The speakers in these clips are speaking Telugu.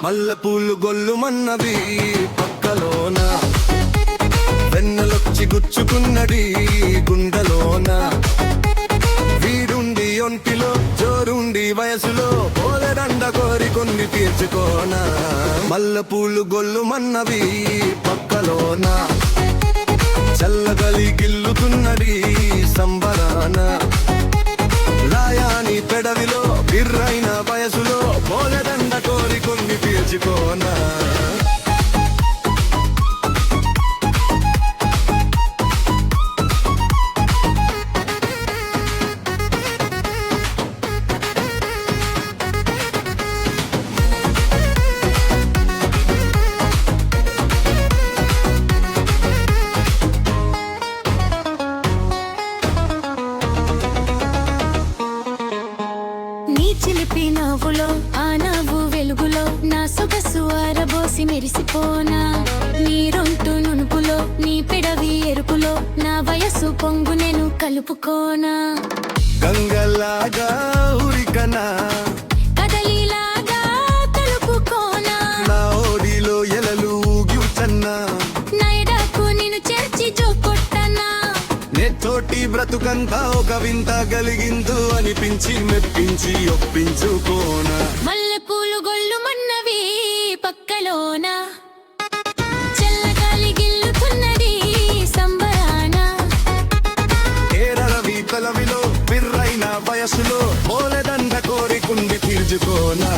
మల్లెపూలు గొల్లుమన్నవి పక్కలోన వెన్నెలొచ్చి గుచ్చుకున్నది గుండెలోన వీడుండి ఒంటిలో జోరుండి వయసులో పోలెదండ కోరికొంది తీర్చుకోన మల్లెపూలు గొల్లుమన్నవి పక్కలోన చల్లగలి గిల్లుతున్నది సంబరాన రాయాని పెడవిలో బిర్రైన వయసులో పోలెదండ కోరికొంది తీర్చుకోనా చిలిపి నవ్వులో ఆ నవ్వు వెలుగులో నా సొగసు ఆరబోసి మెరిసిపోనా నీ రొంటు నునుపులో నీ పిడవి ఎరుపులో నా వయసు పొంగు నేను కలుపుకోనా గంగలాగా ఉరికనా కదలిలాగా కలుపుకోనా నా ఓడిలో ఎలలు ఊగివుచన్నా నా ఎడకు నిన్ను చేర్చి జోకొట్టనా నెత్తోటి బ్రతుకంతా ఒక వింత గలిగిందు అనిపించి మెప్పించి ఒప్పించుకోనా మల్లెపూలు గొల్లుమన్నవి పక్కలోన చల్లగాలి గిల్లుతున్నది సంబరాన ఏరవి కలవిలో బిర్రైన వయసులో పోలెదండ కోరికుంది తీర్చుకోనా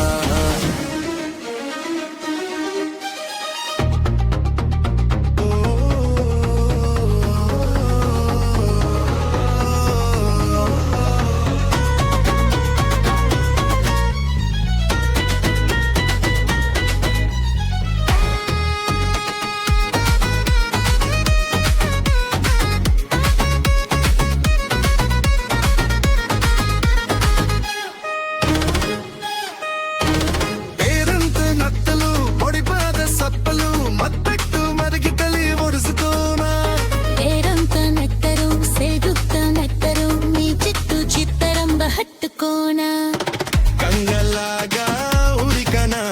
గంగలాగా ఉరికనా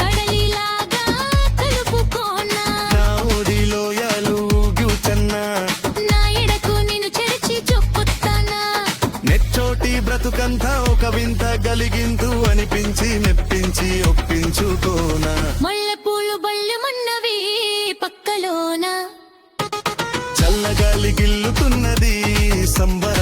కడలిలాగా కలుపుకోనా నా ఓడిలో యాలుగుచన్నా నా ఎడకు నిన్ను చేర్చి చొప్పుతానా నెచ్చోటి బ్రతుకంతా ఒక వింత గలిగింతు అనిపించి మెప్పించి ఒప్పించుకోనా మల్లెపూలు బల్లుమన్నవి పక్కలోన చల్లగాలి గిల్లుతున్నది సంబర